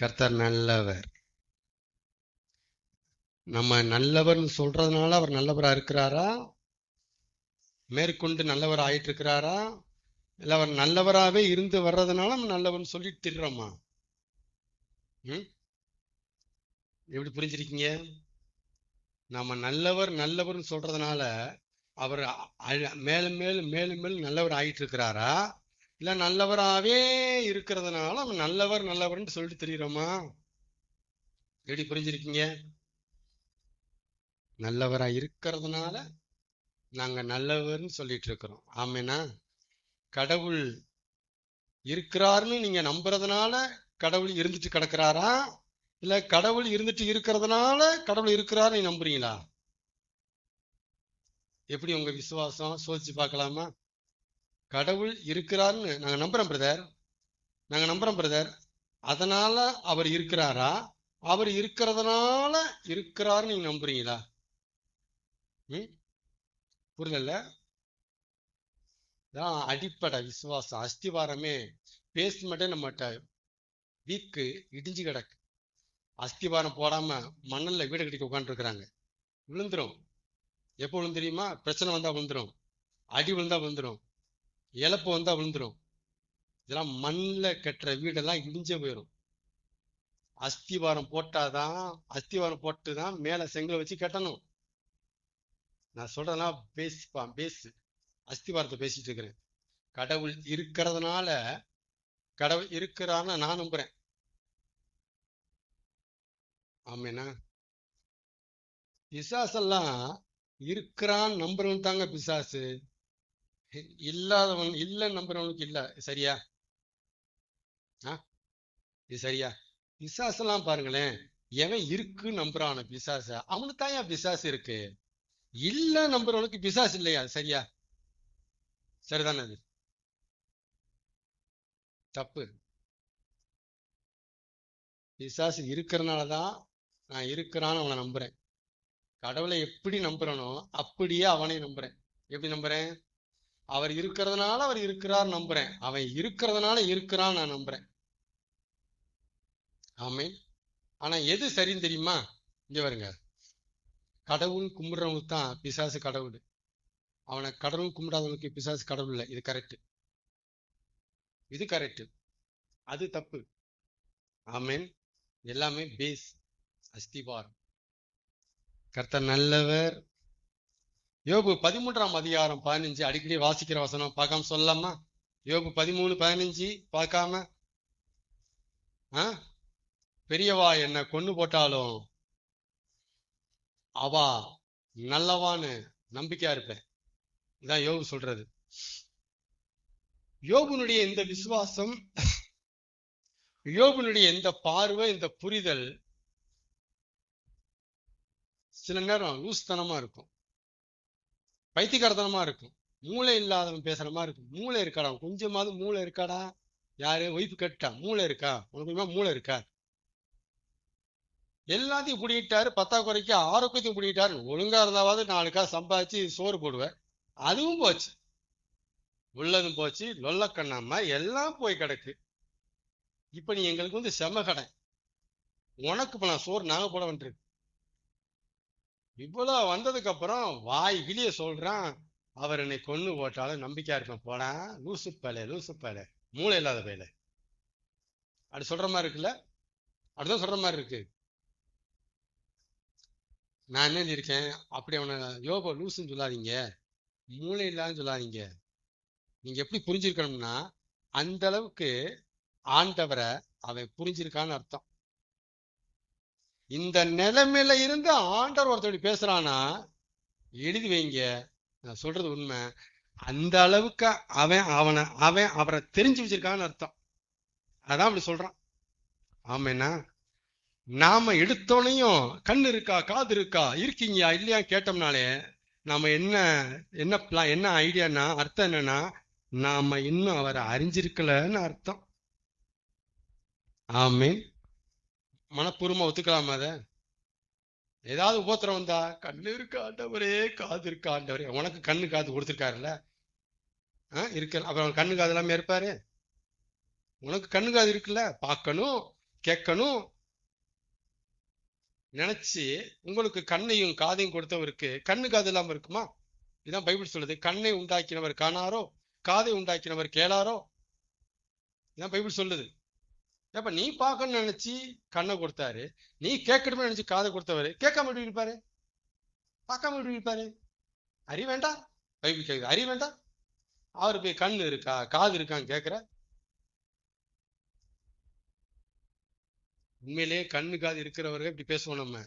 கர்த்தர் நல்லவர். நம்ம நல்லவர்னு சொல்றதுனால அவர் நல்லவரா இருக்கிறாரா, மேற்கொண்டு நல்லவர் ஆயிட்டு இருக்கிறாரா, இல்ல அவர் நல்லவராகவே இருந்து வர்றதுனால நம்ம நல்லவர்னு சொல்லிட்டு திடுறோமா? எப்படி புரிஞ்சிருக்கீங்க? நம்ம நல்லவர் நல்லவர்னு சொல்றதுனால அவர் மேலும் மேலும் மேலும் மேலும் நல்லவர் ஆயிட்டு இருக்கிறாரா, இல்ல நல்லவராகவே இருக்கிறதுனால நம்ம நல்லவர் நல்லவர்னு சொல்லிட்டு தெரியுறோமா? எப்படி புரிஞ்சிருக்கீங்க? நல்லவரா இருக்கிறதுனால நாங்க நல்லவர்னு சொல்லிட்டு இருக்கிறோம். ஆமேனா? கடவுள் இருக்கிறாருன்னு நீங்க நம்புறதுனால கடவுள் இருந்துட்டு கிடக்கிறாரா, இல்ல கடவுள் இருந்துட்டு இருக்கிறதுனால கடவுள் இருக்கிறாரு நீ நம்புறீங்களா? எப்படி உங்க விசுவாசம் சோதிச்சு பார்க்கலாமா? கடவுள் இருக்கிறாருன்னு நாங்க நம்புறோம் பிரதர், நாங்க நம்புறோம் பிரதர். அதனால அவர் இருக்கிறாரா, அவர் இருக்கிறதுனால இருக்கிறாருன்னு நீங்க நம்புறீங்களா? புரியல. அடிப்படை விசுவாசம், அஸ்திவாரமே. பேஸ்மெண்ட்டே நம்மகிட்ட வீக்கு இடிஞ்சு கிடக்கு. அஸ்திவாரம் போடாம மணல்ல வீடு கட்டிட்டு உட்காந்துருக்குறாங்க. விழுந்துரும். எப்போ விழுந்து தெரியுமா? பிரச்சனை வந்தா விழுந்துரும், அடி விழுந்தா விழுந்துரும், இழப்பு வந்தா விழுந்துரும். இதெல்லாம் மண்ணில் கட்டுற வீடெல்லாம் இடிஞ்சே போயிடும். அஸ்திவாரம் போட்டாதான், அஸ்திவாரம் போட்டு தான் மேல செங்கல் வச்சு கட்டணும். நான் சொல்றதெல்லாம் பேசு அஸ்திவாரத்தை பேசிட்டு இருக்கிறேன். கடவுள் இருக்கிறதுனால கடவுள் இருக்கிறான்னு நான் நம்புறேன். ஆமேனா? பிசாசெல்லாம் இருக்கிறான் நம்புறவன் தாங்க பிசாசு. இல்லாதவன் இல்ல நம்புறவனுக்கு இல்ல. சரியா? இது சரியா? பிசாசெல்லாம் பாருங்களேன், எவன் இருக்கு நம்புறான பிசாச அவனுக்கு தான் ஏன் பிசாசு இருக்கு. இல்ல நம்புறவனுக்கு பிசாசு இல்லையா? சரியா? சரிதானே? அது தப்பு. பிசாசு இருக்கிறனாலதான் நான் இருக்கிறான்னு அவனை நம்புறேன். கடவுளை எப்படி நம்புறனோ அப்படியே அவனை நம்புறேன். எப்படி நம்புறேன்? அவர் இருக்கிறதுனால அவர் இருக்கிறார் நம்புறேன். அவன் இருக்கிறதுனால இருக்கிறான் நான் நம்புறேன். ஆமே. ஆனா எது சரின்னு தெரியுமா? இங்க வருங்க. கடவுள் கும்பிடுறவனுக்கு தான் பிசாசு கடவுள். அவனை கடவுள் கும்பிடாதவனுக்கு பிசாசு கடவுள் இல்லை. இது கரெக்ட், இது கரெக்ட், அது தப்பு. ஆமேன். எல்லாமே பேஸ், அஸ்திவாரம். கர்த்தர் நல்லவர். யோபு 13:15 அடிக்கடி வாசிக்கிற வசனம், பார்க்காம சொல்லலாமா? யோபு 13:15 பார்க்காம? பெரியவா என்ன கொண்டு போட்டாலும் அவா நல்லவான்னு நம்பிக்கையா இருப்பேன். இதான் யோபு சொல்றது. யோபுனுடைய இந்த விசுவாசம், யோபுனுடைய இந்த பார்வை, இந்த புரிதல் சில நேரம் லூஸ்தனமா இருக்கும், பைத்தியக்காரத்தனமா இருக்கும், மூளை இல்லாதவன் பேசுற மாதிரி இருக்கும். மூளை இருக்காடா, கொஞ்சமாவது மூளை இருக்காடா? யாரு ஒய்ஃப் கேட்டா மூளை இருக்கா உனக்கு? மூளை இருக்கா? எல்லாத்தையும் பிடிக்கிட்டாரு, பத்தாக்குறைக்கு ஆரோக்கியத்தையும் பிடிக்கிட்டாரு. ஒழுங்கா இருந்தாவது 4 காசு சம்பாதிச்சு சோறு போடுவேன். அதுவும் போச்சு, உள்ளதும் போச்சு, லொல்லக்கண்ணாம எல்லாம் போய் கிடக்கு. இப்ப நீ எங்களுக்கு வந்து செம கடை, உனக்கு இப்ப நான் சோறு நாங்க போட வேண்டியிருக்கு. இவ்வளவு வந்ததுக்கு அப்புறம் வாய் கிளிய சொல்றான், அவர் என்னை கொன்னு போட்டாலும் நம்பிக்கையா இருப்பேன். போடா லூசு பேல, லூசு பேல, மூளை இல்லாத பேல. அப்படி சொல்ற மாதிரி இருக்குல்ல? அப்படிதான் சொல்ற மாதிரி இருக்கு. நான் என்ன இருக்கேன், அப்படி அவனை யோபோ லூசுன்னு சொல்லாதீங்க, மூளை இல்லான்னு சொல்லாதீங்க. நீங்க எப்படி புரிஞ்சிருக்கணும்னா, அந்த அளவுக்கு ஆண்டவரை அவன் புரிஞ்சிருக்கான்னு அர்த்தம். இந்த நிலைமையில இருந்து ஆண்டவர் ஒருத்தர் பேசுறானா எழுதி வைங்க, நான் சொல்றது உண்மை. அந்த அளவுக்கு அவன் அவரை தெரிஞ்சு வச்சிருக்கான்னு அர்த்தம். அதான் அப்படி சொல்றான். ஆமேனா? நாம எடுத்தோனையும் கண்ணு இருக்கா காது இருக்கா இருக்கீங்க இல்லையா கேட்டோம்னாலே நாம என்ன என்ன பிளான், என்ன ஐடியானா அர்த்தம் என்னன்னா, நாம இன்னும் அவரை அறிஞ்சிருக்கலன்னு அர்த்தம். ஆமேன். மனப்பூர்வமா ஒத்துக்கலாமா? அத ஏதாவது உபத்திரம் வந்தா, கண்ணு இருக்கா ஆண்டவரே காது இருக்கா ஆண்டவரே. உனக்கு கண்ணு காது கொடுத்துருக்காருல்ல, இருக்கு. அப்புறம் கண்ணு காது எல்லாமே இருப்பாரு. உனக்கு கண்ணு காது இருக்குல்ல, பார்க்கணும், கேட்கணும் நினைச்சு உங்களுக்கு கண்ணையும் காதையும் கொடுத்தவருக்கு கண்ணு காது இல்லாம இருக்குமா? இதான் பைபிள் சொல்லுது. கண்ணை உண்டாக்கினவர் காணாரோ, காதை உண்டாக்கினவர் கேளாரோ. இதான் பைபிள் சொல்லுது. அப்ப நீ பார்க்கணும்னு நினைச்சு கண்ணை கொடுத்தாரு, நீ கேட்கணும்னு நினைச்சு காதை கொடுத்தவரு கேட்காம எப்படி இருப்பாரு? பார்க்காம எப்படி இருப்பாரு? அறி வேண்டாம்? பைபிள் கேட்குது, அறி வேண்டாம்? அவரு போய் கண்ணு இருக்கா காது இருக்கான்னு கேட்கிற. உண்மையிலேயே கண்ணு காது இருக்கிறவர்கள் இப்படி பேசுவோம் நம்ம.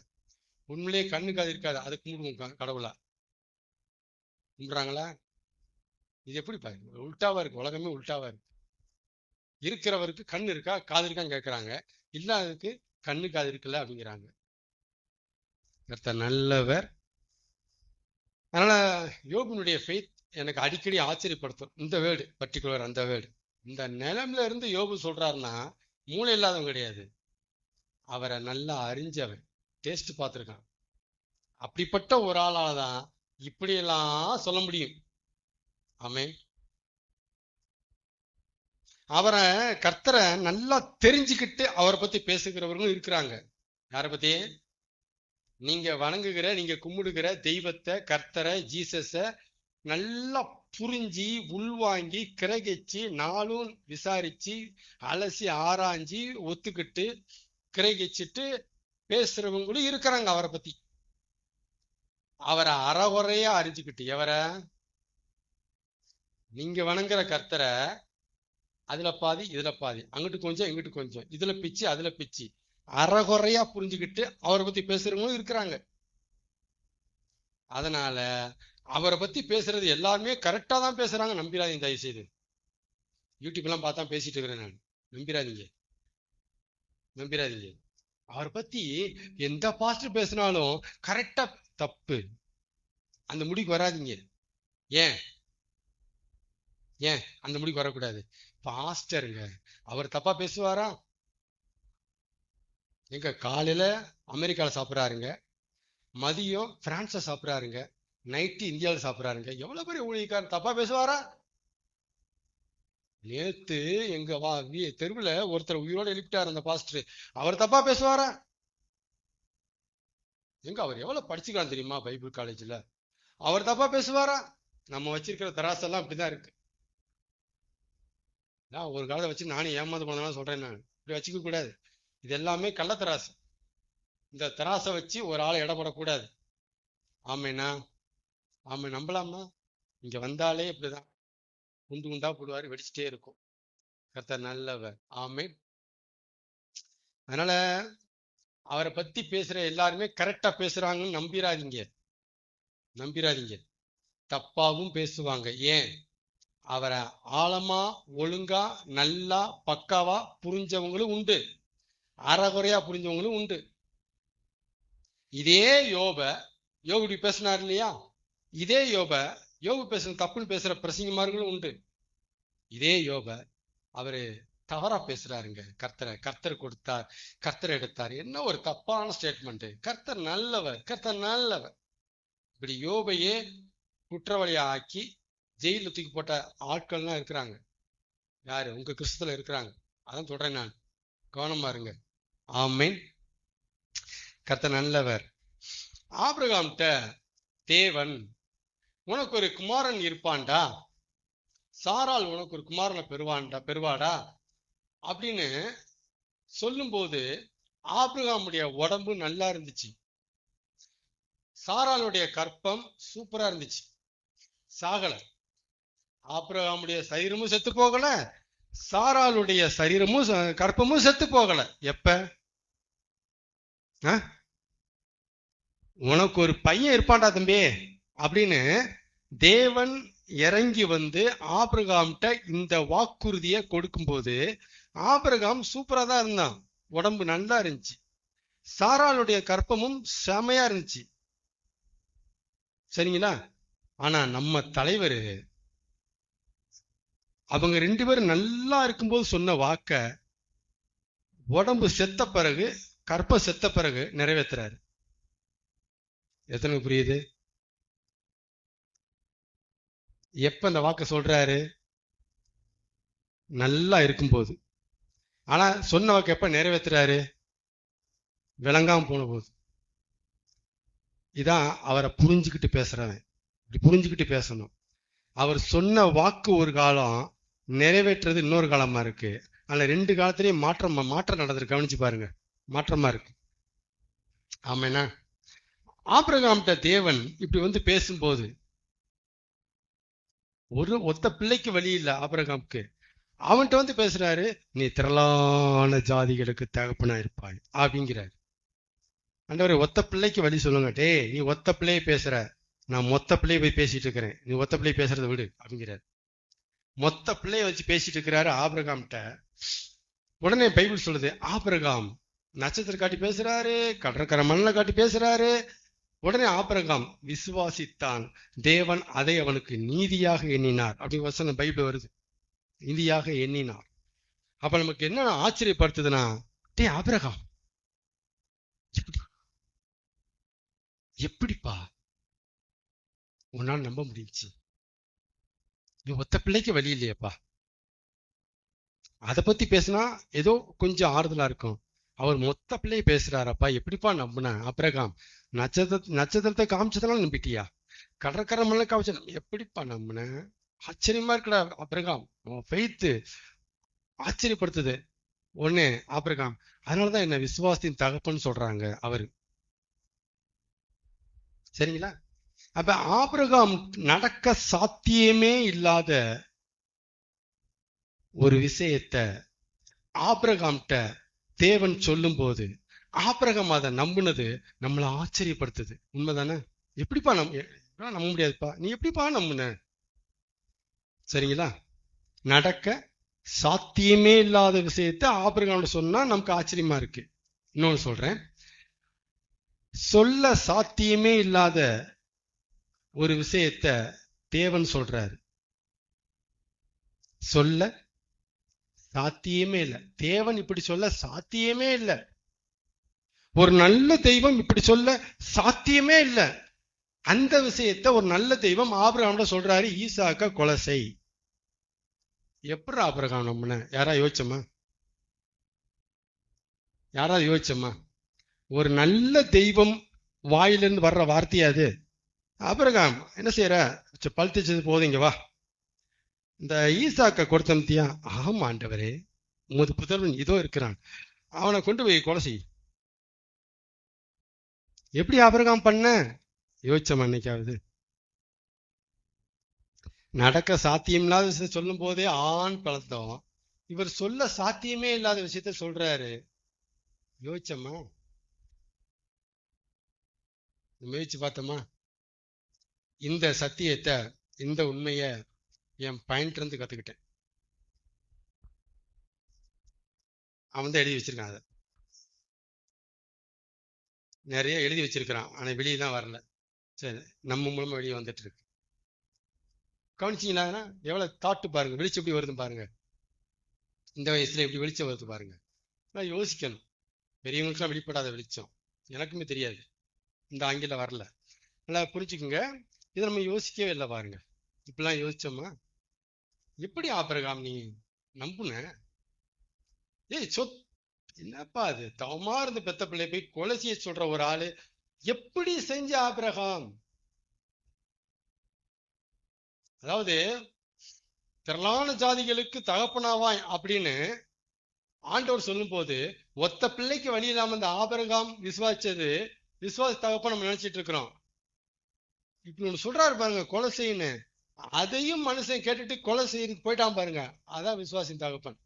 உண்மையிலேயே கண்ணு காது இருக்காது, அதை கும்பிடுவோம் கடவுளா? கும்பிடுறாங்களா? இது எப்படி பாருங்க, உல்டாவா இருக்கு. உலகமே உல்டாவா இருக்கு. இருக்கிறவருக்கு கண்ணு இருக்கா காது இருக்கான்னு கேட்கறாங்க, இல்லாததுக்கு கண்ணு காது இருக்குல்ல அப்படிங்கிறாங்க. கர்த்தர் நல்லவர். அதனால யோபுனுடைய ஃபெய்த் எனக்கு அடிக்கடி ஆச்சரியப்படுத்தும். இந்த வேர்டு பர்டிகுலர், அந்த வேர்டு இந்த நிலைமையில இருந்து யோபு சொல்றாருன்னா மூளை இல்லாதவன் கிடையாது, அவரை நல்லா அறிஞ்சவன், டேஸ்ட் பார்த்துருக்கான். அப்படிப்பட்ட ஒரு ஆளால தான் இப்படியெல்லாம் சொல்ல முடியும். ஆமென். அவரை கர்த்தரை நல்லா தெரிஞ்சுக்கிட்டு அவரை பத்தி பேசுகிறவர்களும் இருக்கிறாங்க. யாரை பத்தி? நீங்க வணங்குகிற, நீங்க கும்பிடுகிற தெய்வத்தை, கர்த்தரை, ஜீசஸ நல்லா புரிஞ்சு உள்வாங்கி கிரகிச்சு நாளும் விசாரிச்சு அலசி ஆராய்ஞ்சி ஒத்துக்கிட்டு கிரகிச்சுட்டு பேசுறவங்களும் இருக்கிறாங்க அவரை பத்தி. அவரை அறகுறையா அறிஞ்சுக்கிட்டு, எவரை? நீங்க வணங்குற கர்த்தரை அதுல பாதி இதுல பாதி, அங்கிட்டு கொஞ்சம் இங்கிட்டு கொஞ்சம், இதுல பிச்சு அதுல பிச்சு அறகுறையா புரிஞ்சுக்கிட்டு அவரை பத்தி பேசுறவங்களும் இருக்கிறாங்க. அதனால அவரை பத்தி பேசுறது எல்லாருமே கரெக்டா தான் பேசுறாங்க. நம்பிராதீங்க, தயவு செய்து. யூடியூப் எல்லாம் பார்த்தா பேசிட்டு இருக்கிறேன் நான். நம்பிராதீங்க, நம்பிராதீங்க. அவரை பத்தி எந்த பாஸ்டர் பேசினாலும் கரெக்டா தப்பு, அந்த முடிவுக்கு வராதிங்க. ஏன் ஏன் அந்த முடிவுக்கு வரக்கூடாது? பாஸ்டருங்க, அவர் தப்பா பேசுவாரா? எங்க காலையில அமெரிக்கால சாப்பிட்றாருங்க, மதியம் பிரான்ஸ்ல சாப்பிட்றாருங்க, நைட்டு இந்தியாவில் சாப்பிட்றாருங்க. எவ்வளவு பெரிய ஊழியக்காரர், தப்பா பேசுவாரா? நேத்து எங்க தெருவுல ஒருத்தர் உயிரோட எழுப்பிட்டார் அந்த பாஸ்டர், அவர் தப்பா பேசுவாரா? எங்க அவர் எவ்வளவு படிச்சுக்கலாம் தெரியுமா பைபிள் காலேஜ்ல, அவர் தப்பா பேசுவாரா? நம்ம வச்சிருக்கிற தராசெல்லாம் அப்படிதான் இருக்கு. நான் ஒரு காலத்தை வச்சு நானும் ஏமாந்து போனதுனால சொல்றேன், நான் இப்படி வச்சுக்க கூடாது. இது எல்லாமே கள்ளத்தராசு. இந்த தராசை வச்சு ஒரு ஆளை இடப்படக்கூடாது. ஆமேனா? ஆமை நம்பலாமா? இங்க வந்தாலே இப்படிதான் குண்டு குண்டா போடுவாரு, வெடிச்சுட்டே இருக்கும். கர்த்தர் நல்லவர். ஆமே. அதனால அவரை பத்தி பேசுற எல்லாருமே கரெக்டா பேசுறாங்கன்னு நம்பிராதீங்க, நம்பிராதீங்க. தப்பாவும் பேசுவாங்க. ஏன்? அவரை ஆழமா ஒழுங்கா நல்லா பக்காவா புரிஞ்சவங்களும் உண்டு, அறகுறையா புரிஞ்சவங்களும் உண்டு. இதே யோப இப்படி பேசினார் இல்லையா? இதே யோபு பேசுற தப்புன்னு பேசுற பிரசங்கமார்களும் உண்டு. இதே யோப அவரு தவறா பேசுறாருங்க. கர்த்தர் கொடுத்தார், கர்த்தர் எடுத்தார், என்ன ஒரு தப்பான ஸ்டேட்மெண்ட். கர்த்தர் நல்லவர், கர்த்தர் நல்லவர். இப்படி யோபையே குற்றவாளியா ஆக்கி ஜெயில தூக்கி போட்ட ஆட்கள்லாம் இருக்கிறாங்க. யாரு? உங்க கிறிஸ்துல இருக்கிறாங்க. அதான் சொல்றேன் நான், கவனமா இருங்க. ஆமென். கர்த்தர் நல்லவர். ஆபிரகாம்கிட்ட தேவன் உனக்கு ஒரு குமாரன் இருப்பான்டா, சாராள் உனக்கு ஒரு குமாரனை பெறுவாடா அப்படின்னு சொல்லும்போது ஆபிரகாமுடைய உடம்பு நல்லா இருந்துச்சு, சாராளுடைய கற்பம் சூப்பரா இருந்துச்சு, சாகல. ஆபிரகாமுடைய சரீரமும் செத்து போகல, சாராளுடைய சரீரமும் கற்பமும் செத்து போகல. எப்ப? உனக்கு ஒரு பையன் இருப்பான்டா தம்பி அப்படின்னு தேவன் இறங்கி வந்து ஆபிரகாம்கிட்ட இந்த வாக்குறுதியை கொடுக்கும்போது ஆபிரகாம் சூப்பரா தான் இருந்தான், உடம்பு நல்லா இருந்துச்சு, சாராளுடைய கற்பமும் செமையா இருந்துச்சு. சரிங்களா? ஆனா நம்ம தலைவர் அவங்க 2 பேரும் நல்லா இருக்கும்போது சொன்ன வாக்க உடம்பு செத்த பிறகு, கற்ப செத்த பிறகு நிறைவேற்றுறாரு. எத்தனை புரியுது? எப்ப அந்த வாக்க சொல்றாரு? நல்லா இருக்கும்போது. ஆனா சொன்ன வாக்கு எப்ப நிறைவேற்றுறாரு? விளங்காம போன போது. இதான் அவரை புரிஞ்சுக்கிட்டு பேசுறவன். இப்படி புரிஞ்சுக்கிட்டு பேசணும். அவர் சொன்ன வாக்கு ஒரு காலம், நிறைவேற்றுறது இன்னொரு காலமா இருக்கு. அதுல 2 காலத்திலயும் மாற்றம் நடந்திருக்கு. கவனிச்சு பாருங்க, மாற்றமா இருக்கு. ஆமாண்ணா. ஆபிரகாம்கிட்ட தேவன் இப்படி வந்து பேசும்போது, ஒரு ஒத்த பிள்ளைக்கு வழி இல்லை ஆபிரகாம்க்கு. அவன்கிட்ட வந்து பேசுறாரு, நீ திரளான ஜாதிகளுக்கு தகப்பனா இருப்பாய் அப்படிங்கிறாரு. ஆண்டவரே, ஒத்த பிள்ளைக்கு வழி சொல்லுங்க. டேய், நீ ஒத்த பிள்ளையை பேசுற, நான் மொத்த பிள்ளையை போய் பேசிட்டு இருக்கிறேன், நீ ஒத்த பிள்ளையை பேசுறதை விடு அப்படிங்கிறாரு. மொத்த பிள்ளைய வச்சு பேசிட்டு இருக்கிறாரு ஆபிரகாம்கிட்ட. உடனே பைபிள் சொல்லுது, ஆபிரகாம் நட்சத்திரம் காட்டி பேசுறாரு, கடற்கரை மண்ணை காட்டி பேசுறாரு. உடனே ஆபிரகாம் விசுவாசித்தான், தேவன் அதை அவனுக்கு நீதியாக எண்ணினார் அப்படி வசனம் பைபிள் வருது. நீதியாக எண்ணினார். அப்ப நமக்கு என்ன ஆச்சரியப்படுத்துதுன்னா, டே ஆபிரகாம், எப்படிப்பா உன்னால் நம்ப முடிஞ்சுச்சு? நீ ஒத்த பிள்ளைக்கு வழி இல்லையப்பா. அதை பத்தி பேசினா ஏதோ கொஞ்சம் ஆறுதலா இருக்கும். அவர் மொத்த பிள்ளையை பேசுறாரப்பா, எப்படிப்பா நம்பின ஆபிரகாம்? நட்சத்திரத்தை காமிச்சதெல்லாம் நம்பிட்டியா? கடற்கரை மண்ணை காமிச்ச எப்படிப்பா நம்பின? ஆச்சரியமா இருக்கடா ஆபிரகாம், ஃபெய்த் ஆச்சரியப்படுத்துது. ஒண்ணு ஆபிரகாம், அதனாலதான் என்ன விசுவாசத்தின் தகப்பன்னு சொல்றாங்க அவரு. சரிங்களா? அப்ப ஆபிரகாம் நடக்க சாத்தியமே இல்லாத ஒரு விஷயத்த ஆபிரகாம்கிட்ட தேவன் சொல்லும் போது, ஆபிரகாம் அதை நம்புனது நம்மளை ஆச்சரியப்படுத்துது. உண்மைதானே? எப்படிப்பா நம்ப முடியாதுப்பா, நீ எப்படிப்பா நம்புன? சரிங்களா? நடக்க சாத்தியமே இல்லாத விஷயத்த ஆபிரகாம் சொன்னா நமக்கு ஆச்சரியமா இருக்கு. இன்னொன்னு சொல்றேன், சொல்ல சாத்தியமே இல்லாத ஒரு விஷயத்த தேவன் சொல்றாரு. சொல்ல சாத்தியமே இல்லை. தேவன் இப்படி சொல்ல சாத்தியமே இல்லை. ஒரு நல்ல தெய்வம் இப்படி சொல்ல சாத்தியமே இல்லை. அந்த விஷயத்த ஒரு நல்ல தெய்வம் ஆபிரகாம் சொல்றாரு, ஈசாக்க கொலை செய். எப்படி ஆபிரகாம் நம்பின? யாராவது யோசிச்சோமா? யாராவது யோசிச்சோமா? ஒரு நல்ல தெய்வம் வாயிலிருந்து வர்ற வார்த்தையா அது? ஆபிரகாம் என்ன செய்யற, பழுத்திச்சது போதும், இங்க வா, இந்த ஈசாக்க கொடுத்தம்தியா? ஆமா ஆண்டவரே, உமது புதல்வன் இதோ இருக்கிறான், அவனை கொண்டு போய் கொலை செய். எப்படி ஆபிரகாம் பண்ண? யோசிச்சோமா அன்னைக்காவது? நடக்க சாத்தியம் இல்லாத விஷயத்த சொல்லும் போதே ஆண் பழத்தம், இவர் சொல்ல சாத்தியமே இல்லாத விஷயத்த சொல்றாரு. யோசிச்சோமா? முயற்சி பார்த்தோமா? இந்த சத்தியத்தை, இந்த உண்மைய என் பையன்ட்டு இருந்து கத்துக்கிட்டேன். அவன் தான் எழுதி வச்சிருக்கான். அதை நிறைய எழுதி வச்சிருக்கிறான், ஆனா வெளியே தான் வரல. சரி, நம்ம மூலமா வெளியே வந்துட்டு இருக்கு. கவனிச்சீங்கன்னா எவ்வளவு தாட்டு பாருங்க, வெளிச்சம் எப்படி வருது பாருங்க. இந்த வயசுல எப்படி வெளிச்சம் வருது பாருங்க. நான் யோசிக்கணும். பெரியவங்களுக்குலாம் வெளிப்படாத வெளிச்சம், எனக்குமே தெரியாது, இந்த ஆங்கில வரல. நல்லா புரிஞ்சுக்குங்க. இதை நம்ம யோசிக்கவே இல்லை பாருங்க. இப்பெல்லாம் யோசிச்சோமா? எப்படி ஆபிரகாம் நீ நம்புன? ஏய் என்னப்பா அது, தவமா இருந்த பெத்த பிள்ளை போய் கொலை செய்ய சொல்ற ஒரு ஆளு எப்படி செஞ்ச ஆபிரகாம்? அதாவது திரளான ஜாதிகளுக்கு தகப்பனாவாய் அப்படின்னு ஆண்டவர் சொல்லும் போது, ஒத்த பிள்ளைக்கு வழி இல்லாம இந்த ஆபிரகாம் விசுவாசிச்சது விசுவாச தகப்பன் நம்ம நினைச்சிட்டு இருக்கிறோம். இப்படி ஒண்ணு சொல்றாரு பாருங்க, கொலை செய்யணும். அதையும் மனுஷன் கேட்டுட்டு கொலை செய்யறதுக்கு போயிட்டான் பாருங்க, அதான் விசுவாசின் தகப்பன்.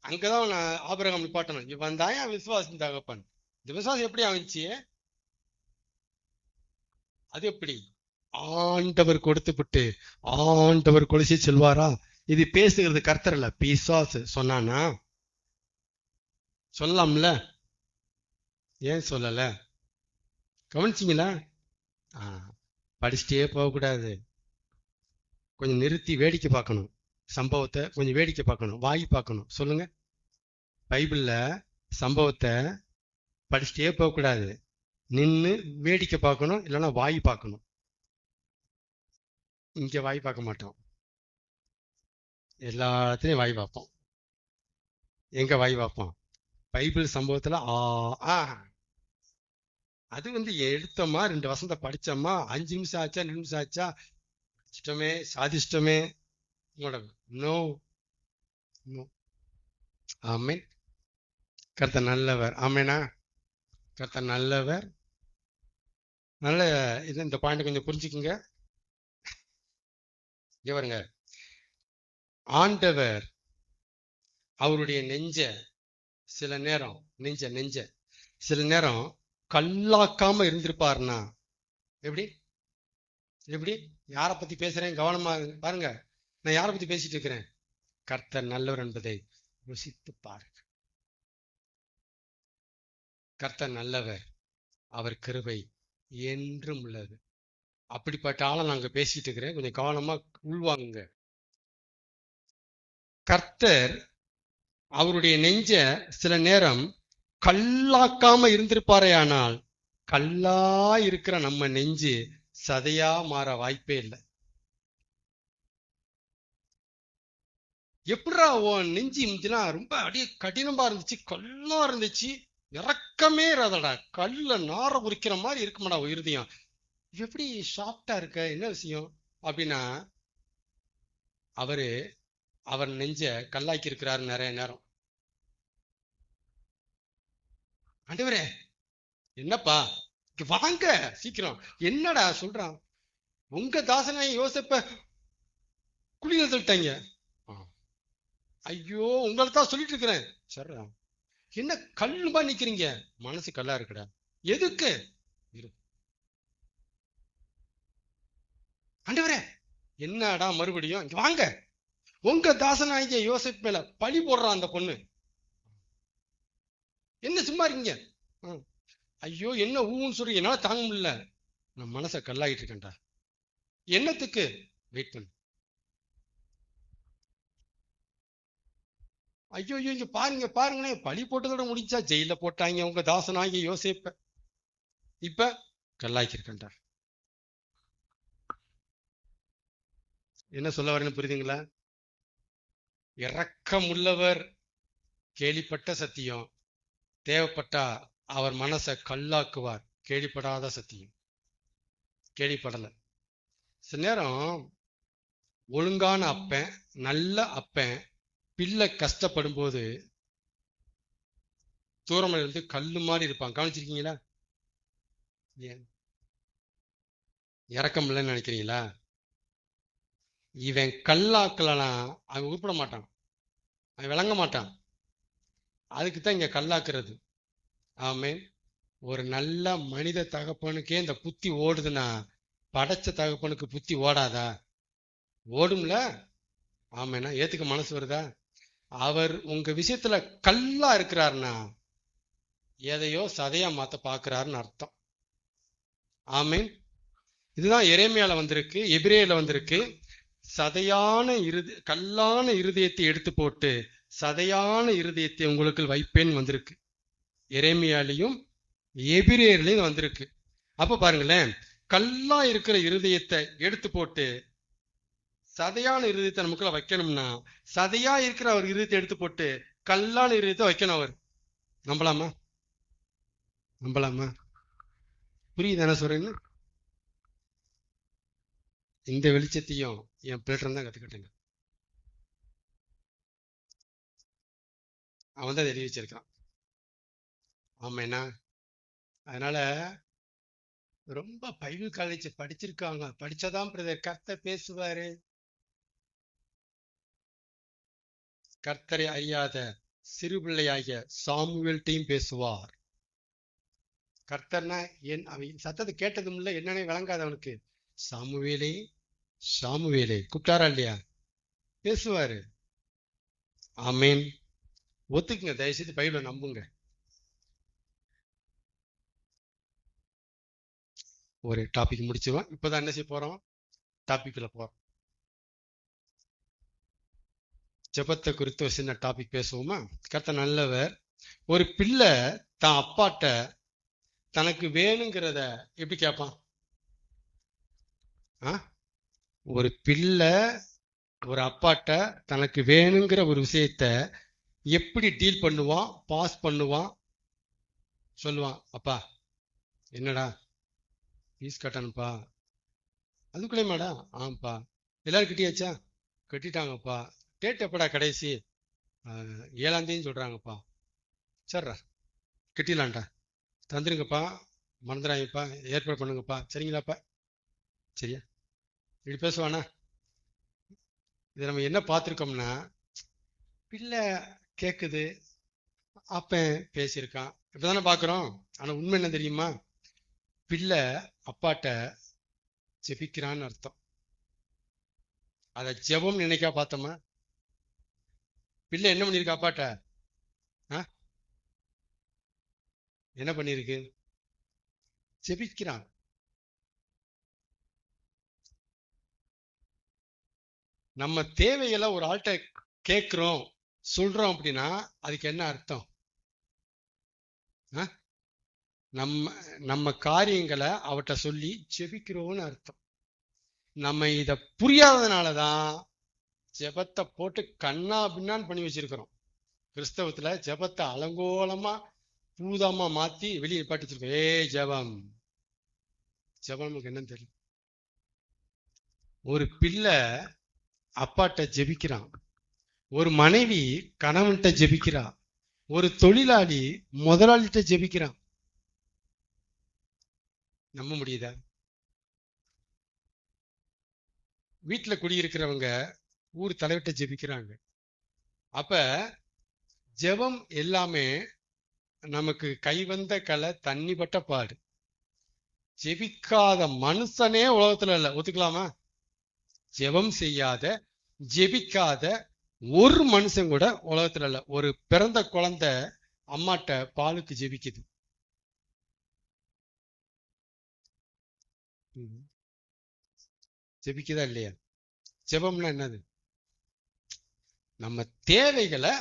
அங்கதான் நான் ஆபிரகாம் நிப்பாட்டணும். இவன் தான் விசுவாசின் தகப்பன். இந்த விசுவாசம் எப்படி ஆச்சு? அது எப்படி? ஆண்டவர் கொடுத்துவிட்டு ஆண்டவர் கொலை செய்ய செல்வாரா? இது பேசுகிறது கர்த்தர் இல்ல, பிசாசு சொன்னானா? சொல்லலாம்ல, ஏன் சொல்லல? கவனிச்சிங்களா? படிச்சுட்டே போகக்கூடாது, கொஞ்சம் நிறுத்தி வேடிக்கை பார்க்கணும். சம்பவத்தை கொஞ்சம் வேடிக்கை பார்க்கணும், வாய் பார்க்கணும். சொல்லுங்க, பைபிள்ல சம்பவத்தை படிச்சுட்டே போகக்கூடாது, நின்று வேடிக்கை பார்க்கணும், இல்லைன்னா வாய் பார்க்கணும். இங்க வாய் பார்க்க மாட்டோம், எல்லாத்துலயும் வாய் பார்ப்போம். எங்க வாய் பார்ப்போம்? பைபிள் சம்பவத்துல அது எடுத்தோமா 2 வசனத்தை படிச்சோமா 5 நிமிஷம் ஆச்சா 2 நிமிஷம் ஆச்சா இஷ்டமே சாதிஷ்டமே நோ நோ. ஆமென். கர்த்தர் நல்லவர். ஆமெனா. கர்த்தர் நல்லவர். நல்ல இந்த பாயிண்ட் கொஞ்சம் புரிஞ்சுக்குங்க. இங்க பாருங்க, ஆண்டவர் அவருடைய நெஞ்ச சில நேரம் நெஞ்ச சில நேரம் கல்லாக்காம இருந்திருப்பாருன்னா எப்படி? எப்படி? யாரை பத்தி பேசுறேன் கவனமா பாருங்க. நான் யாரை பத்தி பேசிட்டு இருக்கிறேன்? கர்த்தர் நல்லவர் என்பதை ருசித்து பாருங்க. கர்த்தர் நல்லவர், அவர் கிருபை என்றும் உள்ளது. அப்படிப்பட்ட ஆளை நாங்க பேசிட்டு இருக்கிறேன், கொஞ்சம் கவனமா உள்வாங்குங்க. கர்த்தர் அவருடைய நெஞ்ச சில நேரம் கல்லாக்காம இருந்திருப்பாரே, ஆனால் கல்லா இருக்கிற நம்ம நெஞ்சு சதையா மாற வாய்ப்பே இல்லை. எப்படா உன் நெஞ்சு முந்தினா ரொம்ப அப்படியே கடினமா இருந்துச்சு, கல்லா இருந்துச்சு, இறக்கமே இராதடா, கல்ல நார உரிக்கிற மாதிரி இருக்குமாடா இருதயம், எப்படி சாஃப்டா இருக்க, என்ன விஷயம் அப்படின்னா அவர் நெஞ்ச கல்லாக்கி இருக்கிறாரு நிறைய நேரம். ஆண்டவரே என்னப்பா வாங்க சீக்கிரம், என்னடா சொல்றான்? உங்க தாசனை யோசிப்ப குழியில தள்ளிட்டாங்க. ஐயோ உங்களை தான் சொல்லிட்டு இருக்கிறேன். சரிடா, என்ன கல்லுமா நிக்கிறீங்க? மனசு கல்லா இருக்குடா. எதுக்கு? ஆண்டவரே என்னடா மறுபடியும் இங்க வாங்க, உங்க தாசனாகிய யோசிப்பு மேல பழி போடுறான் அந்த பொண்ணு. என்ன சும்மா இருக்கீங்க? ஐயோ என்ன ஊன்னு சொல்லி என்னால தாங்க முடியல, நான் மனசை கல்லாகிட்டு இருக்கேன்டா. என்னத்துக்கு? வெயிட் பண்ணு. ஐயோ இங்க பாருங்க பாருங்களே, பழி போட்டதோட முடிஞ்சா? ஜெயில போட்டாங்க உங்க தாசனாகிய யோசேப்ப, இப்ப கல்லாக்கி இருக்கேன்டா. என்ன சொல்ல வரேன்னு புரியுதுங்களா? இரக்கமுள்ளவர், கேள்விப்பட்ட சத்தியம், தேவைப்பட்டா அவர் மனசை கல்லாக்குவார். கேள்விப்படாத சத்தியம், கேள்விப்படல. சில நேரம் ஒழுங்கான அப்பன், நல்ல அப்பன் பிள்ளை கஷ்டப்படும் போது தூரமா இருந்து கல்லு மாதிரி இருப்பான். கவனிச்சிருக்கீங்களா? இறக்கம் இல்லைன்னு நினைக்கிறீங்களா? இவன் கல்லாக்கலாம் அவன் உருப்பட மாட்டான், அவன் விளங்க மாட்டான். அதுக்குத்தான் இங்க கல்லாக்குறது. ஆமே. ஒரு நல்ல மனித தகப்பனுக்கே இந்த புத்தி ஓடுதுன்னா படைச்ச தகப்பனுக்கு புத்தி ஓடாதா? ஓடும்ல. ஆமேனா, ஏத்துக்க மனசு வருதா? அவர் உங்க விஷயத்துல கல்லா இருக்கிறாருன்னா எதையோ சதையா மாத்த பாக்குறாருன்னு அர்த்தம். ஆமேன். இதுதான் எரேமியால வந்திருக்கு, எபிரேயர்ல வந்திருக்கு. கல்லான இருதயத்தை எடுத்து போட்டு சதையான இருதயத்தை உங்களுக்கு வைப்பேன் வந்திருக்கு. எரேமியாலையும் எபிரேயர்லயும் வந்திருக்கு. அப்ப பாருங்களேன், கல்லா இருக்கிற இருதயத்தை எடுத்து போட்டு சதையான இருதயத்தை நமக்குள்ள வைக்கணும்னா சதையா இருக்கிற அவர் இருதயத்தை எடுத்து போட்டு கல்லான இருதயத்தை வைக்கணும். அவர் நம்பலாமா? நம்பலாமா? புரியுது என்ன சொல்றேன்னு? இந்த வெளிச்சத்தையும் என் பிள்ளைகிட்ட தான் கத்துக்கிட்டேங்க. அவன் தான் எழுதி வச்சிருக்கான். ஆமேனா. அதனால ரொம்ப பைபிள் காலேஜ் படிச்சிருக்காங்க, படிச்சாதான் பிரதர் கர்த்தர் பேசுவாரு. கர்த்தரை அறியாத சிறு பிள்ளையாகிய சாமுவேல்ட்டையும் பேசுவார். கர்த்தர்னா அவன் சத்தத்தை கேட்டதும் இல்லை, என்னன்னே விளங்காது அவனுக்கு. சாமுவேலே சாமுவேலே கூப்பிட்டாரா இல்லையா? பேசுவாரு. ஆமேன். ஒத்துக்குங்க, தயவுசெய்து பைபிளை நம்புங்க. ஒரு டாபிக் முடிச்சுவோம். இப்பதான் என்ன செய்ய போறோம்? டாபிக்ல போறோம். ஜெபத்தை குறித்து ஒரு சின்ன டாபிக் பேசுவோமா? கர்த்தர் நல்லவர். ஒரு பிள்ளை தான் அப்பாட்ட தனக்கு வேணுங்கிறத எப்படி கேட்பான்? ஒரு பிள்ளை ஒரு அப்பாட்ட தனக்கு வேணுங்கிற ஒரு விஷயத்த எப்படி டீல் பண்ணுவான், பாஸ் பண்ணுவான், சொல்லுவான், அப்பா என்னடா ஃபீஸ் கட்டணும்ப்பா. அதுக்குள்ளே மேடம், ஆமாப்பா. எல்லாரும் கட்டியாச்சா? கட்டிட்டாங்கப்பா. டேட் எப்படா கடைசி? 7ஆம் தேதி சொல்றாங்கப்பா. சரிடா, கட்டிடலான்டா, தந்துருங்கப்பா, மறந்துடாங்கப்பா, ஏற்பாடு பண்ணுங்கப்பா, சரிங்களாப்பா? சரியா? இப்படி பேசுவானா? இதை நம்ம என்ன பார்த்துருக்கோம்னா, பிள்ளை கேட்குது, அப்பன் பேசியிருக்கான், இப்பதானே பார்க்குறோம். ஆனா உண்மை என்ன தெரியுமா? பிள்ளை அப்பாட்ட ஜெபிக்கிறான்னு அர்த்தம். அதை ஜெபம் நினைக்கா பார்த்தோமா? பிள்ளை என்ன பண்ணிருக்கு அப்பாட்ட? என்ன பண்ணிருக்கு? ஜெபிக்கிறான். நம்ம தேவைகளை ஒரு ஆள்கிட்ட கேட்கிறோம், சொல்றோம் அப்படின்னா அதுக்கு என்ன அர்த்தம்? நம்ம நம்ம காரியங்களை அவட்ட சொல்லி ஜெபிக்கிறோம்னு அர்த்தம். நம்ம இத புரியாததுனாலதான் ஜெபத்தை போட்டு கண்ணா பின்னான்னு பண்ணி வச்சிருக்கிறோம். கிறிஸ்தவத்துல ஜெபத்தை அலங்கோலமா பூதமா மாத்தி வெளியே பாட்டி வச்சிருக்கோம். ஜெபம், ஜெபம் என்னன்னு தெரியல. ஒரு பிள்ளை அப்பாட்ட ஜெபிக்கிறான், ஒரு மனைவி கணவன்கிட்ட ஜெபிக்கிறா, ஒரு தொழிலாளி முதலாளிகிட்ட ஜெபிக்கிறான். நம்ப முடியுதா? வீட்டுல குடியிருக்கிறவங்க ஊர் தலைவர்கிட்ட ஜெபிக்கிறாங்க. அப்ப ஜெபம் எல்லாமே நமக்கு கைவந்த கலை, தண்ணி பட்ட பாடு. ஜெபிக்காத மனுஷனே உலகத்துல இல்ல, ஒத்துக்கலாமா? ஜெபம் செய்யாத, ஜெபிக்காத ஒரு மனுஷன் கூட உலகத்துல இல்ல. ஒரு பிறந்த குழந்தை அம்மாட்ட பாலுக்கு ஜெபிக்குது. ஜெபிக்குதா இல்லையா? ஜெபம்னா என்னது? நம்ம தேவைகளை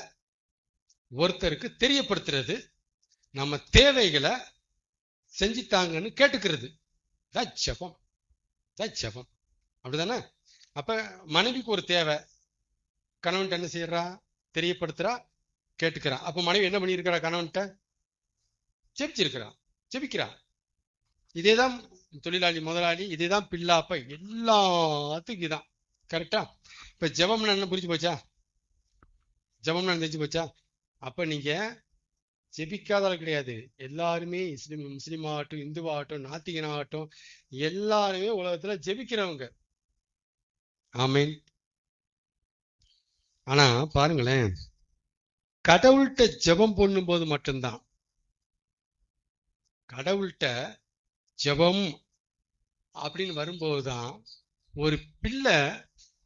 ஒருத்தருக்கு தெரியப்படுத்துறது, நம்ம தேவைகளை செஞ்சுட்டாங்கன்னு கேட்டுக்கிறது தான் ஜெபம். ஜெபம் அப்படிதானே? அப்ப மனைவிக்கு ஒரு தேவை, கணவன்கிட்ட என்ன செய்யறா? தெரியப்படுத்துறா, கேட்டுக்கிறா. அப்ப மனைவி என்ன பண்ணியிருக்கிறா? கணவன்கிட்ட ஜெபிச்சிருக்கிறா, ஜெபிக்கிறா. இதேதான் தொழிலாளி, முதலாளி, இதேதான் பிள்ளாப்ப, எல்லாத்துக்கும் இதான். கரெக்டா? இப்ப ஜெபம்னா என்ன புரிஞ்சு போச்சா? ஜெபம்னா தெரிஞ்சு போச்சா? அப்ப நீங்க ஜெபிக்காதால் கிடையாது. எல்லாருமே முஸ்லீம் ஆகட்டும், இந்துவாகட்டும், நாத்திகனாகட்டும், எல்லாருமே உலகத்துல ஜெபிக்கிறவங்க. ஆமீன். ஆனா பாருங்களேன், கடவுள்கிட்ட ஜெபம் பண்ணும் போது மட்டும்தான், கடவுள்கிட்ட ஜெபம் அப்படின்னு வரும்போதுதான் ஒரு பிள்ளை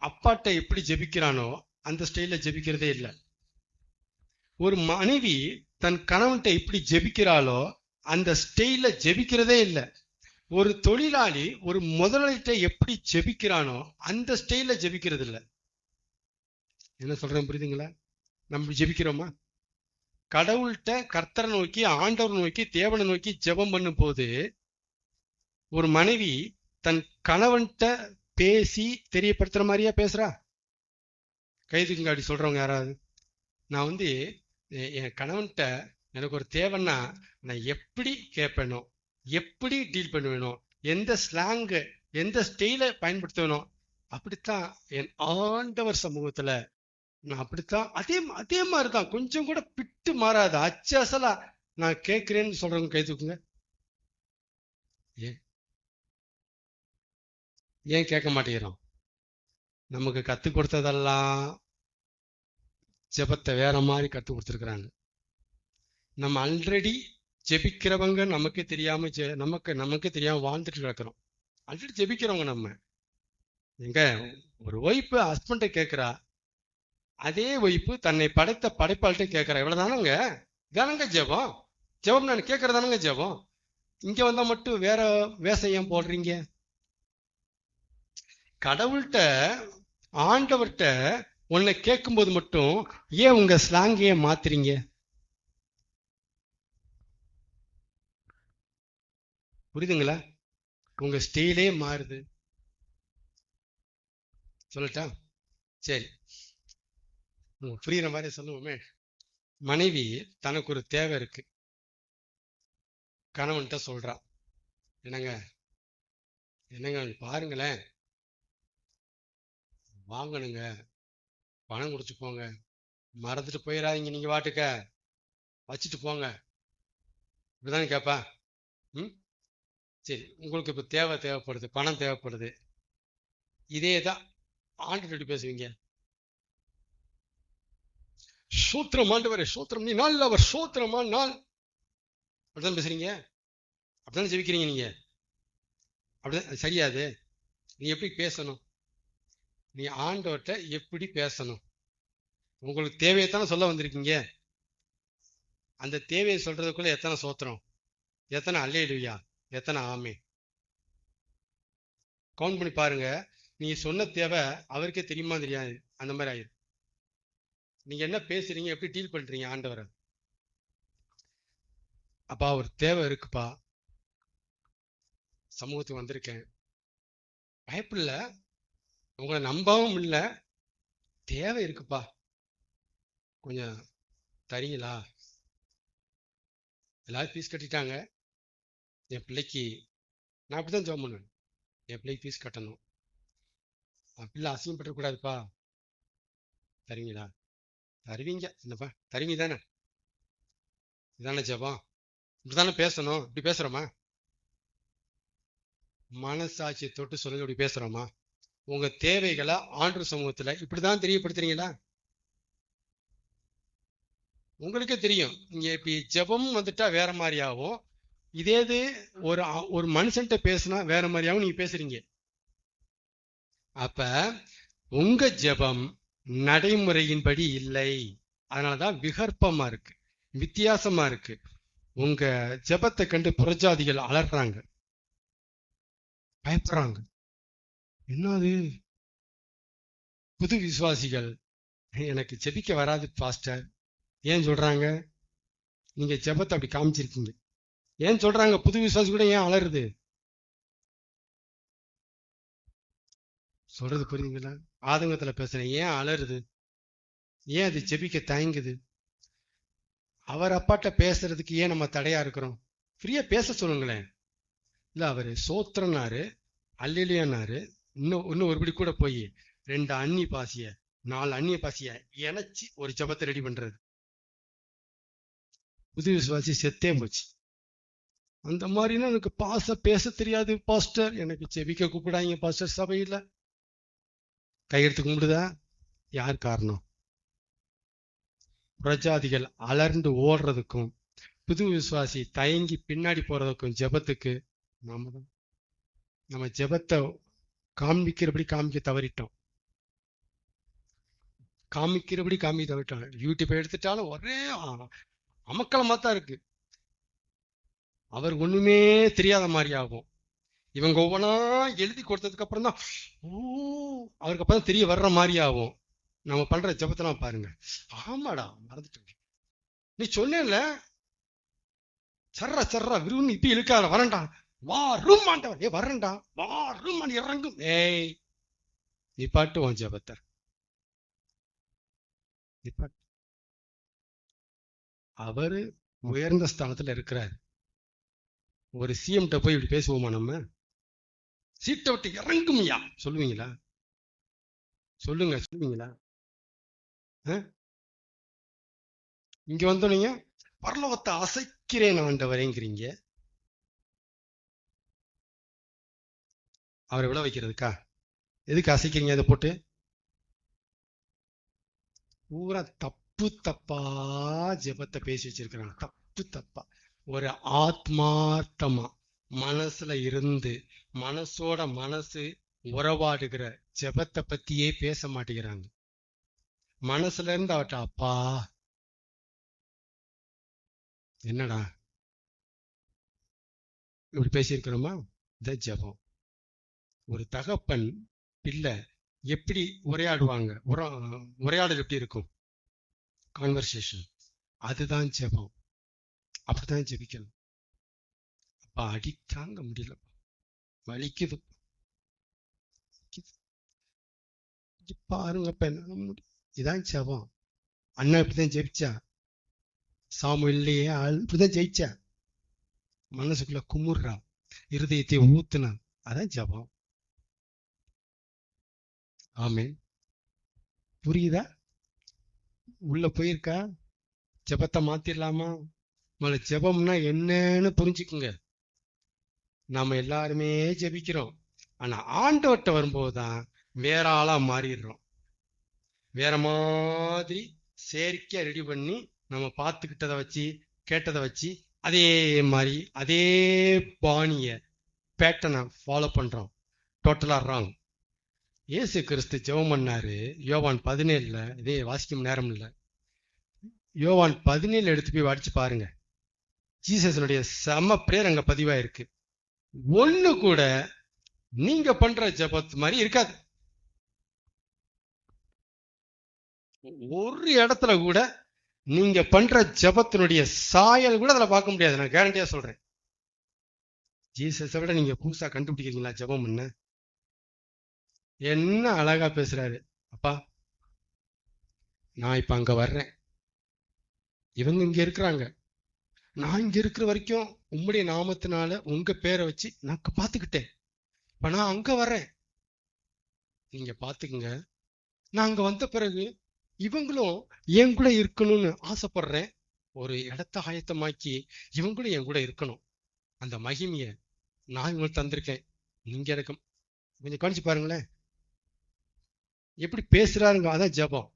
அப்பாட்ட எப்படி ஜெபிக்கிறானோ அந்த ஸ்டைல ஜெபிக்கிறதே இல்லை. ஒரு மனைவி தன் கணவன்கிட்ட எப்படி ஜெபிக்கிறாளோ அந்த ஸ்டைல ஜெபிக்கிறதே இல்லை. ஒரு தொழிலாளி ஒரு முதலாளிகிட்ட எப்படி ஜெபிக்கிறானோ அந்த ஸ்டைல ஜெபிக்கிறது இல்லை. என்ன சொல்றேன் புரியுதுங்களா? நம்ம ஜெபிக்கிறோமா? கடவுள்கிட்ட, கர்த்தரை நோக்கி, ஆண்டவர் நோக்கி, தேவனை நோக்கி ஜெபம் பண்ணும் போது ஒரு மனைவி தன் கணவன்கிட்ட பேசி தெரியப்படுத்துற மாதிரியா பேசுறா? கைதுக்குங்காடி சொல்றவங்க யாராவது? நான் என் கணவன்கிட்ட எனக்கு ஒரு தேவைன்னா நான் எப்படி கேட்பேனோ, எப்படி டீல் பண்ணுவேனோ, எந்த ஸ்லாங்கு, எந்த ஸ்டைல பயன்படுத்துவேனோ அப்படித்தான் என் ஆண்டவர் சமூகத்துல நான் அப்படித்தான் அதே மாதிரிதான், கொஞ்சம் கூட பிட்டு மாறாது, அச்சசலா நான் கேட்கிறேன்னு சொல்றவங்க கை தூக்குங்க. ஏன் கேட்க மாட்டேங்கிறோம்? நமக்கு கத்து கொடுத்ததெல்லாம் ஜெபத்தை வேற மாதிரி கத்து கொடுத்துருக்குறாங்க. நம்ம ஆல்ரெடி ஜெபிக்கிறவங்க நமக்கு தெரியாம நமக்கு தெரியாம வாழ்ந்துட்டு கிடக்கிறோம். ஆல்ரெடி ஜெபிக்கிறவங்க நம்ம. எங்க ஒரு ஒய்ஃபு ஹஸ்பண்ட கேட்கிறா, அதே ஒய்ஃபு தன்னை படைத்த படைப்பாள்கிட்ட கேட்கிறா. இவ்வளவுதானங்க, தானங்க ஜெபம். ஜெபம் நான் கேட்கறதானங்க ஜெபம். இங்க வந்தா மட்டும் வேற வேஷம் ஏன் போடுறீங்க? கடவுள்கிட்ட, ஆண்டவர்கிட்ட உன்னை கேட்கும்போது மட்டும் ஏன் உங்க ஸ்லாங்கையே மாத்துறீங்க? புரியுதுங்களா? உங்க ஸ்டைலே மாறுது. சொல்லட்டா? சரி, புரியுற மாதிரி சொல்லுவோமே. மனைவி தனக்கு ஒரு தேவை இருக்கு, கணவன்கிட்ட சொல்றா, என்னங்க என்னங்க பாருங்களேன், வாங்கணுங்க, பணம் கொடுத்து போங்க, மறந்துட்டு போயிடாதீங்க, நீங்க வாட்டுக்க வச்சுட்டு போங்க, இப்படிதானே கேட்பா. ம் சரி, உங்களுக்கு இப்ப தேவைப்படுது, பணம் தேவைப்படுது, இதே தான் ஆண்டு எப்படி பேசுவீங்க? சூத்திரம் ஆண்டவரே, சூத்திரம், நீ நாள் அவர் சூத்திரமா நாள், அப்படிதான் பேசுறீங்க, அப்படிதான் ஜெபிக்கிறீங்க நீங்க, அப்படிதான் சரியாது. நீ எப்படி பேசணும்? நீ ஆண்டவர்கிட்ட எப்படி பேசணும்? உங்களுக்கு தேவையைத்தானே சொல்ல வந்திருக்கீங்க. அந்த தேவையை சொல்றதுக்குள்ள எத்தனை சோத்திரம், எத்தனை அல்லேலூயா, எத்தனை ஆமே, கவுண்ட் பண்ணி பாருங்க. நீங்க சொன்ன தேவை அவருக்கே தெரியுமா தெரியாது, அந்த மாதிரி ஆயிரும். நீங்க என்ன பேசுறீங்க, எப்படி டீல் பண்றீங்க ஆண்டவரை. அப்பா ஒரு தேவை இருக்குப்பா, சமூகத்துக்கு வந்திருக்கேன், பயப்படல, உங்களை நம்பவும் இல்லை, தேவை இருக்குப்பா, கொஞ்சம் தரீங்களா? எல்லாரும் ஃபீஸ் கட்டிட்டாங்க, என் பிள்ளைக்கு நான் அப்படிதான் ஜாப் பண்ணுவேன், என் பிள்ளைக்கு ஃபீஸ் கட்டணும், என் பிள்ளை அசிங்கப்பட்டுக்கூடாதுப்பா, தருவீங்களா? தருவீங்க, என்னப்பா தருவீங்க தானே, இதானே ஜெபம், இப்படிதானே பேசணும். இப்படி பேசுறோமா? மனசாட்சியை தொட்டு சொல்லுங்க, இப்படி பேசுறோமா? உங்க தேவைகளை ஆண்டு சமூகத்துல இப்படிதான் தெரியப்படுத்துறீங்களா? உங்களுக்கே தெரியும், நீங்க இப்படி ஜெபம் வந்துட்டா வேற மாதிரியாவும், இதே இது ஒரு மனுஷன்ட்ட பேசினா வேற மாதிரியாவும் நீங்க பேசுறீங்க. அப்ப உங்க ஜெபம் நடைமுறையின்படி இல்லை, அதனாலதான் விகற்பமா இருக்கு, வித்தியாசமா இருக்கு. உங்க ஜெபத்தை கண்டு புறஜாதிகள் அலறாங்க, பயப்படுறாங்க. என்னது, புது விசுவாசிகள் எனக்கு ஜெபிக்க வராது பாஸ்டர் ஏன் சொல்றாங்க? நீங்க ஜெபத்தை அப்படி காமிச்சிருக்கீங்க. ஏன் சொல்றாங்க? புது விசுவாசி கூட ஏன் அலறுது? சொல்றது புரியுதுங்களா? ஆதங்கத்துல பேசுறேன், ஏன் அலறுது? ஏன் அது ஜெபிக்க தயங்குது? அவர் அப்பாட்ட பேசுறதுக்கு ஏன் நம்ம தடையா இருக்கிறோம்? ஃப்ரீயா பேச சொல்லுங்களேன். இல்ல அவரு சோத்திரனாரு, அல்லேலூயானாரு, இன்னும் ஒருபடி கூட போய் 2 அந்நிய பாசிய 4 அந்நிய பாசிய இணைச்சு ஒரு ஜெபத்தை ரெடி பண்றது. புது விசுவாசி செத்தே போச்சு. அந்த மாதிரினா எனக்கு பேச தெரியாது பாஸ்டர், எனக்கு ஜெபிக்க கூப்பிடாங்க பாஸ்டர் சபையில. கையெடுத்து கும்பிடுதா? யார் காரணம்? பிரஜாதிகள் அலர்ந்து ஓடுறதுக்கும் புது விசுவாசி தயங்கி பின்னாடி போறதுக்கும் ஜெபத்துக்கு நம்ம ஜெபத்தை காமிக்கிறபடி காமிக்க தவறிட்டோம். யூடியூப் எடுத்துட்டாலும் ஒரே அமக்கலமா தான் இருக்கு. அவர் ஒண்ணுமே தெரியாத மாதிரி ஆகும். இவங்க ஒவ்வொன்றா எழுதி கொடுத்ததுக்கு அப்புறம் தான் அவருக்கு அப்பதான் தெரிய வர்ற மாதிரி ஆகும். நம்ம பண்ற ஜெபத்தெல்லாம் பாருங்க, ஆமாடா மறந்துட்டு நீ சொன்னேன்ல, சர்றா விரும்பி இப்ப இழுக்காத, வரண்டா வா ரூம் ஆண்டவர், வரண்டா வா ரூம் இறங்கும். ஏய் நிப்பாட்டு உன் ஜெபத்தை, நிப்பாட்டு. அவரு உயர்ந்த ஸ்தானத்துல இருக்கிறார். ஒரு சிஎம்கிட்ட போய் இப்படி பேசுவோமா? நம்ம சீட்டை விட்டு இறங்குமையா சொல்லுவீங்களா? சொல்லுவீங்களா? இங்க வந்தோன்னீங்க பரலோகத்தை அசைக்கிறேன் ஆண்டவரேங்கிறீங்க. அவரை விழ வைக்கிறதுக்கா? எதுக்கு அசைக்கிறீங்க? அதை போட்டு பூரா தப்பா ஜெபத்தை பேசி வச்சிருக்கிறாங்க. தப்பா ஒரு ஆத்மார்த்தமா மனசுல இருந்து மனசோட மனசு உறவாடுகிற ஜெபத்தை பத்தியே பேச மாட்டேங்கிறாங்க. மனசுல இருந்து அவட்ட அப்பா என்னடா இப்படி பேசியிருக்கிறோமா? இந்த ஜெபம். ஒரு தகப்பன் பிள்ளை எப்படி உரையாடுவாங்க, உரையாடல் எப்படி இருக்கும், கான்வர்சேஷன், அதுதான் ஜெபம். அப்படிதான் ஜெபிக்கணும். அப்பா அடி தாங்க முடியல, வலிக்குது பாருங்க, இதான் ஜெபம். அண்ணா இப்படிதான் ஜெபிச்சா, சாமுவேல்லையே இப்படிதான் ஜெயிச்சா. மனசுக்குள்ள குமுறா, இருதயத்தை ஊத்துனா, அதான் ஜபம். ஆமென். புரியுதா? உள்ள போயிருக்கா? ஜபத்தை மாத்திரலாமா? முதல்ல ஜபம்னா என்னன்னு புரிஞ்சுக்குங்க. நாம எல்லாருமே ஜெபிக்கிறோம். ஆனா ஆண்டவர்கிட்ட வரும்போதுதான் வேற ஆளா மாறிடுறோம். வேற மாதிரி செயற்கையா ரெடி பண்ணி நம்ம பார்த்துக்கிட்டதை வச்சு கேட்டதை வச்சு அதே மாதிரி அதே பாணிய பேட்டர்னை ஃபாலோ பண்றோம். டோட்டலா ராங். இயேசு கிறிஸ்து ஜெபம் பண்ணாரு யோவான் 17. இதே வாசிக்கும் நேரம் இல்லை. யோவான் 17 எடுத்து போய் படிச்சு பாருங்க. ஜீசஸனுடைய செம பிரேயர் அங்க பதிவாயிருக்கு. ஒண்ணு கூட நீங்க பண்ற ஜபத் மாதிரி இருக்காது. ஒரு இடத்துல கூட நீங்க பண்ற ஜபத்தினுடைய சாயல் கூட அதுல பார்க்க முடியாது. நான் கேரண்டியா சொல்றேன். ஜீசஸை விட நீங்க புதுசா கண்டுபிடிக்கிறீங்களா ஜபம் என்ன அழகா பேசுறாரு. அப்பா, நான் இப்ப அங்க வர்றேன், இவங்க இங்க இருக்கிறாங்க, நான் இங்க இருக்கிற வரைக்கும் உம்முடைய நாமத்தினால உங்க பேரை வச்சு நான் பாத்துக்கிட்டேன். இப்ப நான் அங்க வர்றேன், நீங்க பாத்துக்குங்க. நான் அங்க வந்த பிறகு இவங்களும் என் கூட இருக்கணும்னு ஆசைப்படுறேன். ஒரு இடத்த ஆயத்தமாக்கி இவங்களும் என் கூட இருக்கணும். அந்த மகிமைய நான் இவங்களுக்கு தந்திருக்கேன். நீங்க எனக்கு கொஞ்சம் கவனிச்சு பாருங்களேன். எப்படி பேசுறாருங்க, அதான் ஜபம்.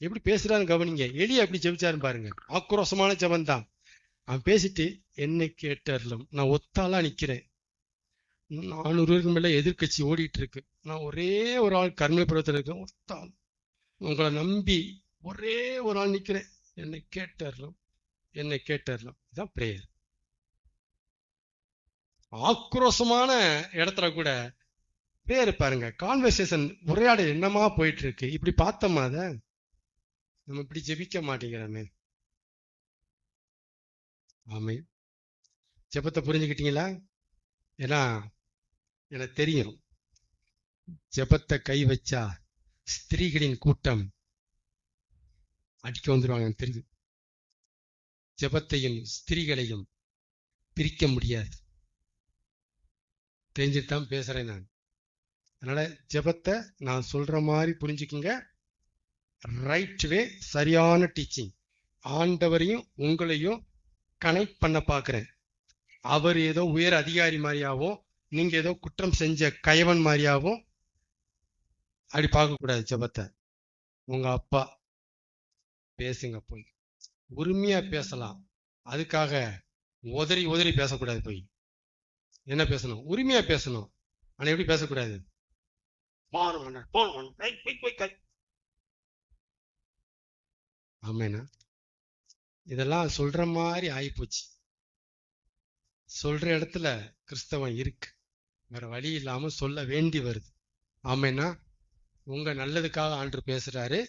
எப்படி பேசுறாருன்னு கவனிங்க. எலியா எப்படி ஜெபிச்சாருன்னு பாருங்க. ஆக்ரோஷமான ஜபம் தான். அவன் பேசிட்டு, என்னை கேட்டர்லும், நான் ஒத்தாளா நிக்கிறேன், 400 பேருக்கு மேல எதிர்கட்சி ஓடிட்டு இருக்கு, நான் ஒரே ஒரு ஆள் கர்ம பருவத்தில் இருக்கேன், ஒத்தாள் உங்களை நம்பி ஒரே ஒரு ஆள் நிக்கிறேன், என்னை கேட்டர்லும், என்னை கேட்டர்லும். இதான் பிரேயர். ஆக்ரோஷமான இடத்துல கூட பிரேயர் பாருங்க. கான்வர்சேஷன், உரையாடல் என்னமா போயிட்டு இருக்கு. இப்படி பார்த்தோமா? அத நம்ம இப்படி ஜெபிக்க மாட்டேங்கிறோமே. ஆமே. ஜெபத்தை புரிஞ்சுக்கிட்டீங்களா? ஏன்னா எனக்கு தெரியும், ஜெபத்தை கை வச்சா ஸ்திரீகளின் கூட்டம் அடிக்க வந்துருவாங்க. எனக்கு தெரியும். ஜெபத்தையும் ஸ்திரீகளையும் பிரிக்க முடியாது. தெரிஞ்சுட்டு தான் பேசுறேன் நான். அதனால ஜெபத்தை நான் சொல்ற மாதிரி புரிஞ்சுக்குங்க. ரைட் வே, சரியான டீச்சிங். ஆண்டவரையும் உங்களையும் கனெக்ட் பண்ண பாக்குறேன். அவர் ஏதோ உயர் அதிகாரி மாதிரியாவோ, நீங்க ஏதோ குற்றம் செஞ்ச கயவன் மாதிரியாவோ அப்படி பார்க்க கூடாது. ஜெபத்தை உங்க அப்பா பேசுங்க, போய் உரிமையா பேசலாம். அதுக்காக உதறி உதறி பேசக்கூடாது. போய் என்ன பேசணும்? உரிமையா பேசணும். ஆனா எப்படி பேசக்கூடாது? ஆமேனா? இதெல்லாம் சொல்ற மாதிரி ஆயிப்போச்சு. சொல்ற இடத்துல கிறிஸ்தவம் இருக்கு, வேற வழி இல்லாம சொல்ல வேண்டி வருது. ஆமேனா? உங்க நல்லதுக்காக ஆண்டு பேசுறாரு.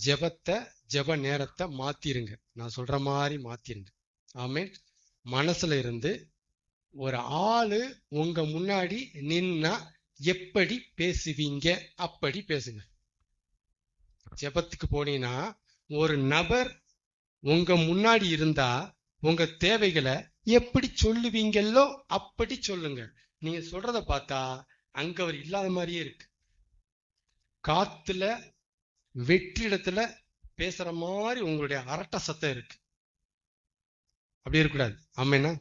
ஜெபத்தை, ஜெப நேரத்தை மாத்திருங்க. நான் சொல்ற மாதிரி மாத்திருங்க. ஆமேன். மனசுல இருந்து ஒரு ஆளு உங்க முன்னாடி நின்னா எப்படி பேசுவீங்க அப்படி பேசுங்க. ஜெபத்துக்கு போனீங்கன்னா ஒரு நபர் உங்க முன்னாடி இருந்தா உங்க தேவைகளை எப்படி சொல்லுவீங்களோ அப்படி சொல்லுங்க. நீங்க சொல்றத பார்த்தா அங்க அவர் இல்லாத மாதிரியே இருக்கு. காத்துல வெற்றிடத்துல பேசுற மாதிரி உங்களுடைய அரட்ட சத்தம் இருக்கு. அப்படி இருக்கக்கூடாது. ஆமேனா?